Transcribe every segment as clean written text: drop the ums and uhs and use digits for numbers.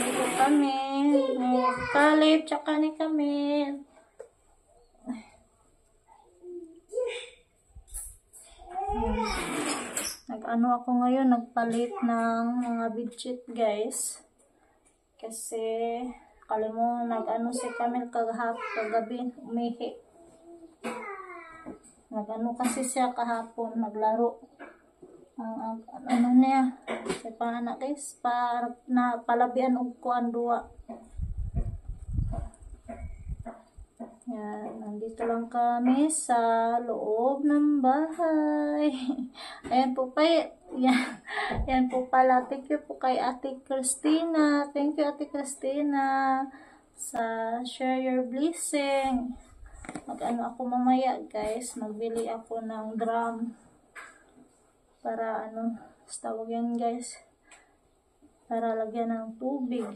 Dito kami. Ni Caleb, tsaka ni Camille. Nag-ano ako ngayon, nagpalit ng mga bedsheet guys. Kasi, nag-ano si Camille kagabi, umihi. Nag-ano kasi siya kahapon, naglaro. Ano niya, sa pana guys, palabian og kuan duwa. Yan, nandito lang kami sa loob ng bahay. Ayan po pa, yan po pala. Thank you po kay Ate Christina. Thank you Ate Christina sa share your blessing. Mag-ano ako mamaya guys, magbili ako ng drum. Para tawag yan guys, para lagyan ng tubig.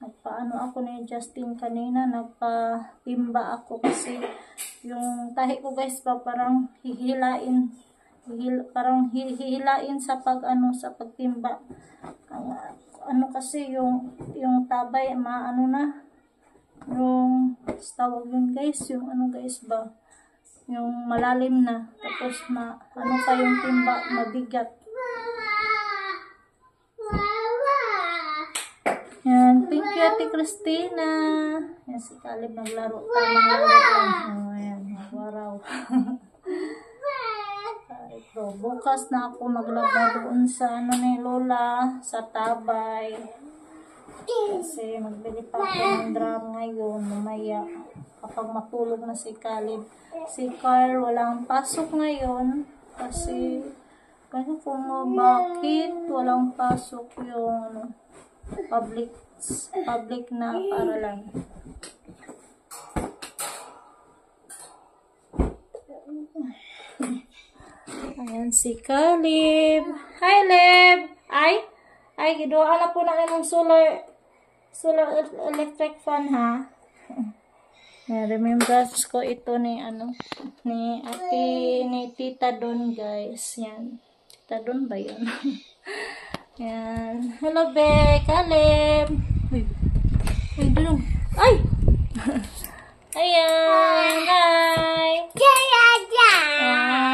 Nagpaano ako ni Justin kanina, nagpatimba ako kasi yung tahi ko guys parang hihilain sa sa pagtimba. Kasi yung tabay yung tawag yun guys, yung guys ba, yung malalim na, tapos pa yung timba, mabigat. Yan, thank you Ate Christina. Yan, si Caleb naglaro. Tamang laro. Ayan, waraw. Ito, bukas na ako maglaba doon sa ni Lola, sa Tabay. Kasi magbili pa ako ng drum ngayon, mamaya. Kapag matulog na si Caleb. Si Carl walang pasok ngayon kasi kung bakit walang pasok yung public na paaralan. Ayan si Caleb. Hi Leb. Ay giduha na po na ng solar electric fan ha. Remembrance ko ito ni Tita Don guys. Yan. Tita Don ba yun? Yan. Hello be, Caleb. Uy, dulong. Ay! Ayan. Hi.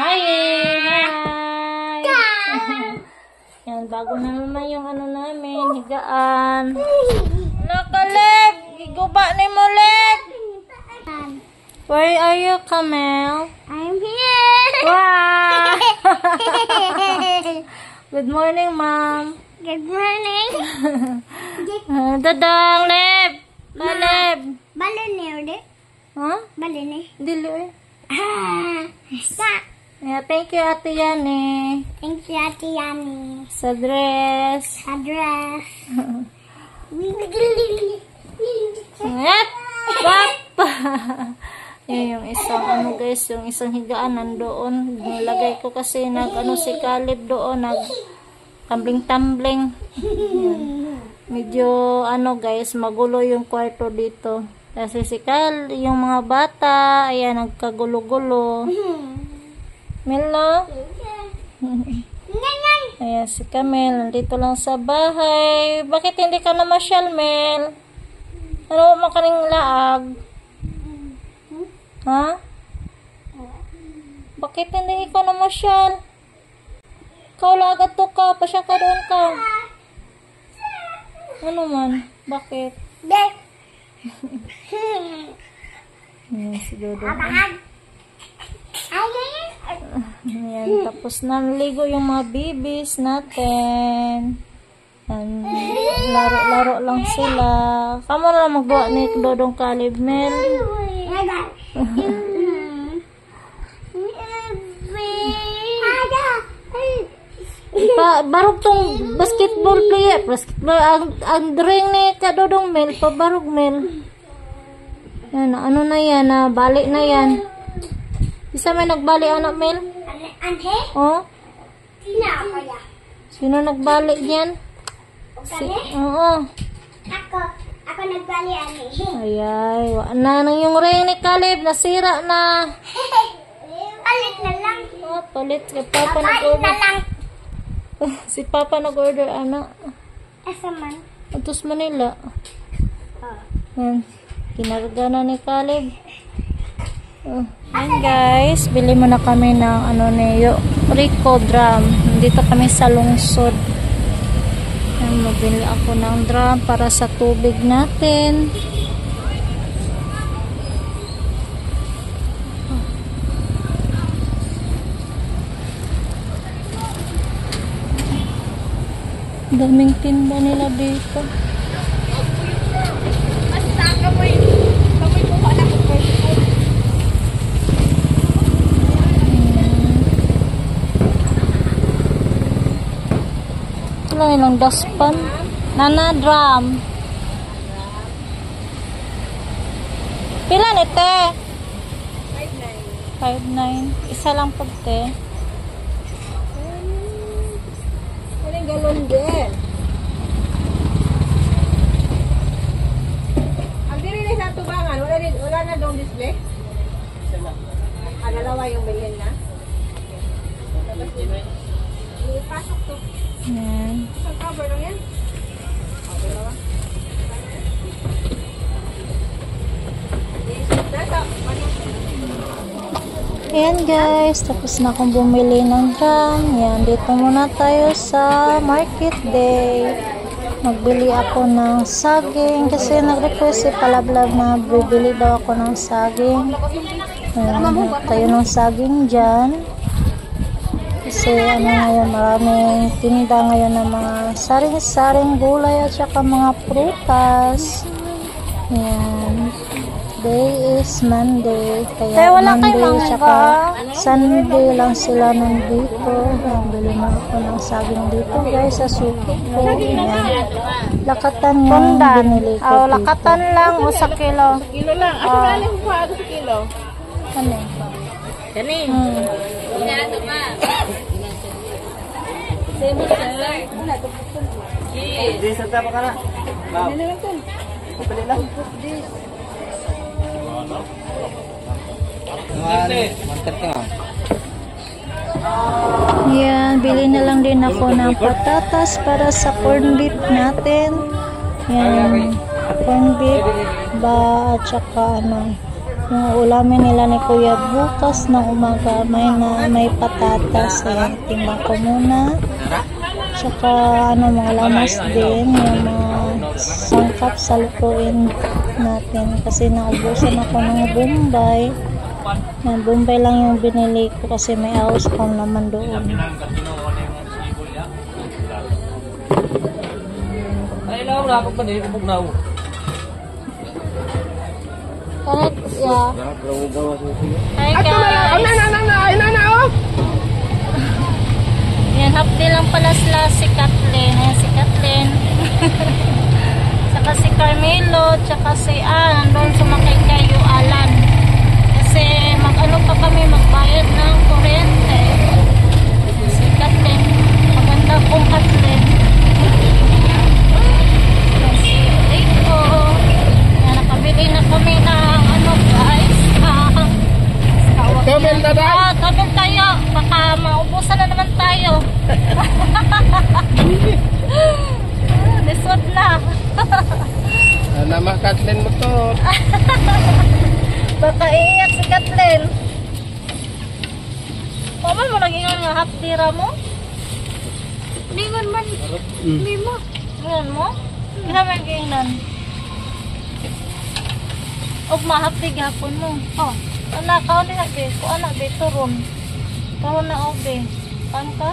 Hi. Yan, bago na naman yung namin, higaan. Caleb! Iguba ni mo, Leb! Where are you, Camille? I'm here! Wow! Good morning, Mom. Good morning! Dadang, Leb! Leb! Balon ni ulit? Huh? Balon ni? Dili, eh. Sa! Yeah, thank you, Ate Yani. Thank you, Ate Yani. Sa dress. Address. Yep! Papa! Yung isang guys, yung isang higaan nandoon. Nilagay ko kasi si Caleb doon, tumbling. Medyo guys, magulo yung kwarto dito. Kasi si yung mga bata, ayan, nagkagulo-gulo. Melo? Ayan, si Camille, nandito lang sa bahay. Bakit hindi ka namasyal, Mel? Ano mo kaning laag? Ha? Bakit hindi ikaw namasyal? Ikaw lagat to ka, pasya ka doon ka. Ano man? Bakit? Ayan, si Dodo. Ayan, tapos naligo yung mga babies natin. Laro-laro lang sila. Kamu na lang magbuwa ni Dodong Caleb, Mel. Barog tong basketball player. Ang drawing ni Dodong Mel, pabarog Mel. Yan, ano na yan, balik na yan. Isa may nagbalik anak Mel? Ante? Oh? Sino ako ya? Sino nagbalik yan? Oo. Ako nagbali ani. Ayay, na nang yung ring ni Caleb, nasira na. Palit na lang. Oh, palit. Si Papa nag-order. Si Papa nag-order, anak. Asa man? Atos Manila. Yan. Kinarga na ni Caleb. Yan guys, bili mo na kami ng ano niyo, Rico drum. Dito kami sa lungsod. Yan, mabili ako ng drum para sa tubig natin. Daming tinda nila dito. Ito lang ilang daspan. Nana drum. Pila nite? 5.9. Isa lang po te. Walang galon din. Ang diri ni sa tubangan, wala na dong display. Dalawa yung bilhin na. Ipasok to. Yan. Isang cover lang yan. Dalawa. Ayan guys, tapos na akong bumili ng drum. Yan, dito muna tayo sa market day. Magbili ako ng saging kasi nag-request si Palablab na bibili daw ako ng saging. Ayan, hanap tayo ng saging dyan. Kasi ano ngayon, maraming tinda ngayon ng mga saring-saring gulay at saka mga prutas. Ayan. Today is Monday. Kaya Monday saka Sunday lang sila nandito. Bili na ako ng saging dito guys sa suki ko. Ayan. Lakatan yung binili ko dito. Lakatan lang o sa kilo. Kilo lang. Ako na lang pa sa kilo. Ano? Kanin. Ito pa. Same Di sa tapa ka na. Ma'am. Ano lang to? Pili lang. Yan, bili na lang din ako ng patatas para sa corn beef natin. Yan, corn beef ba at saka ano, yung ulamin nila ni Kuya bukas ng umaga may patatas. Ayan, timbang ko muna. Tsaka ano, mga lamas din, yung mga sangkap sa lutuin natin kasi naubusan ako ng Bombay. Yan, Bombay lang yung binili ko kasi may house pang naman doon. Ay, Laura, ako pa din, kubog na ako. Kahit, yeah. Hi Ato na lang. guys! Oh. Yan, half day lang pala sila si Kathleen. Ayan, si Kathleen. Tsaka si Carmelo, tsaka si nandun sumakay kayo, Alan. Kasi mag-ano pa kami, magbayad ng kuryente. Si Kathleen. Maganda kong Kathleen. Si Rico. Yan, nakabili na kami ng ano guys. Tobel na ba? Tobel tayo. Baka maubusan na naman tayo. Lisod na. Nama Kathleen mo to. Baka iiyak si Kathleen. Paman mo nag-ingon nga haptira mo? Lingon man. Lima. Lingon mo? Ina man kainan. Og mahapti gapon mo. Oh, anak ka ni habi. Ko anak be turon. Karon na obe. Kan ka?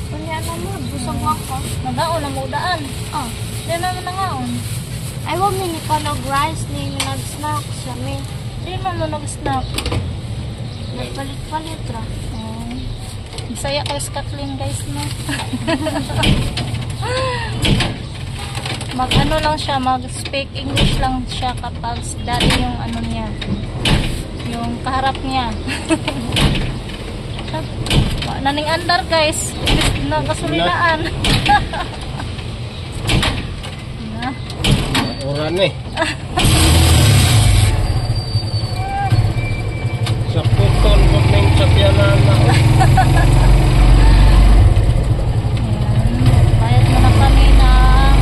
Kunya na mo, busog ako. Nagaon na mo daan. Ah, di na nangaon. I want me to nog rice ni nag-snack sa me. Di man mo nag-snack. Nagpalit-palit ra. Oh. Saya kay Kathleen guys no. Mag-ano lang siya, mag-speak English lang siya kapag dati yung ano niya. Yung kaharap niya. Naning andar guys. Na kasulinaan. Na. Oran eh. Sa putol ko ng sapyanan na. Bayad mo na kami ng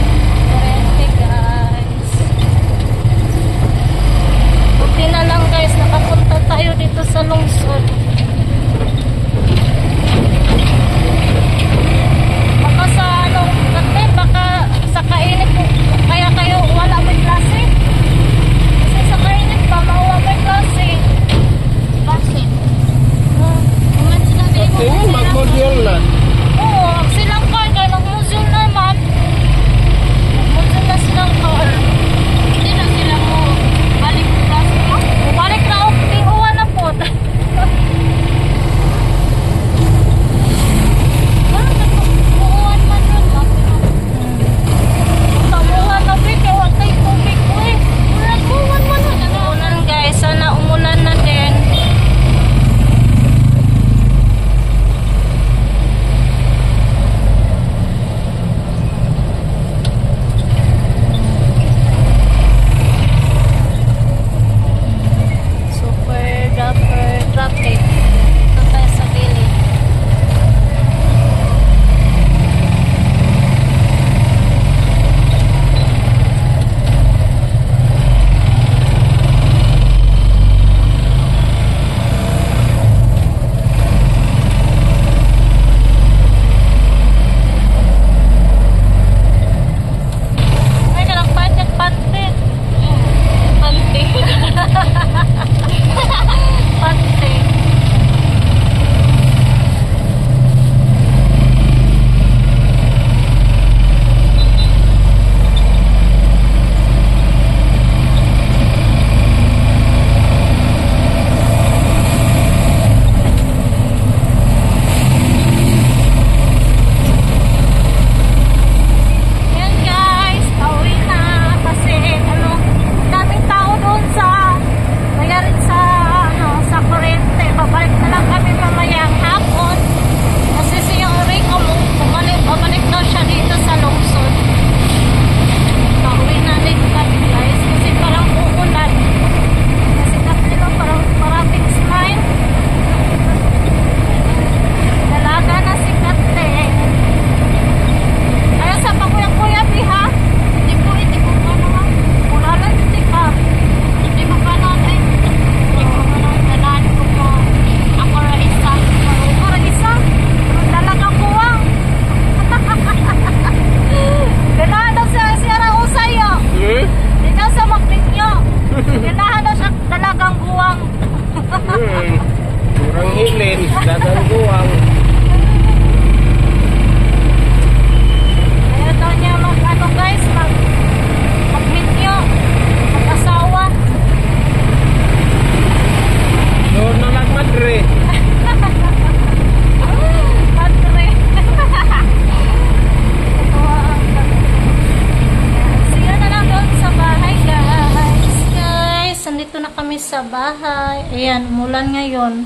sa bahay. Ayan, umulan ngayon.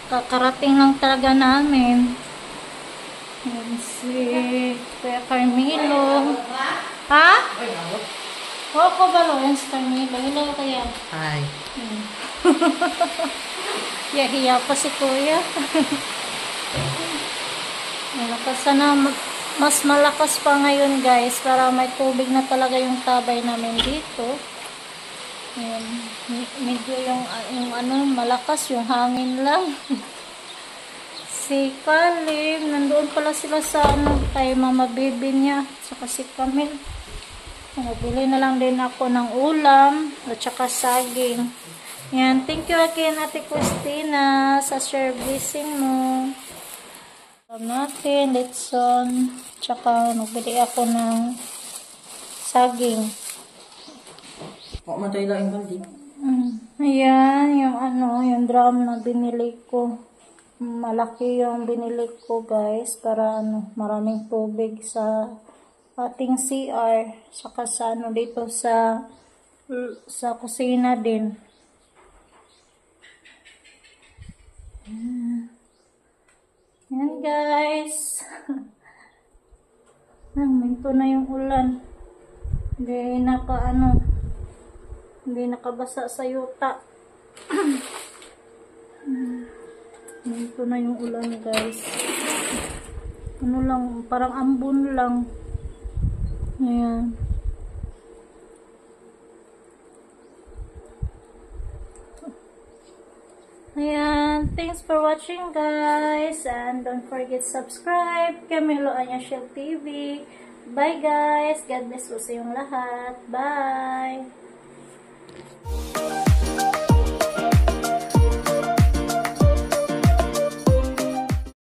Kakarating lang talaga namin. Ayan si Kuya Carmelo. Ha? Oo ko ba lo? Ayan si Carmelo. Hello kaya. Hi. Hiya pa si Kuya. Malakas sana. Mas malakas pa ngayon guys. Para may tubig na talaga yung tabay namin dito. Ayan. Medyo yung ano, malakas yung hangin lang. Si Kalim, nandoon pala sila sa ano, kay mama baby niya, saka si Camille. Nabili na lang din ako ng ulam at saka saging. Yan, thank you again Ate Christina sa servicing mo. Ulam natin, litson, tsaka nagbili ako ng saging. Huwag matay lang yung kundi. Ayan, yung ano, yung drum na binili ko. Malaki yung binili ko guys, para ano, maraming tubig sa ating CR, saka sa ano dito sa kusina din. Yan guys. Minto na yung ulan. Hindi nakabasa sa yuta. Minto na yung ulan guys. Ano lang, parang ambon lang. Ayan. Ayan. Thanks for watching guys. And don't forget subscribe. Camilo Anyashel TV. Bye guys. God bless po sa inyong lahat. Bye.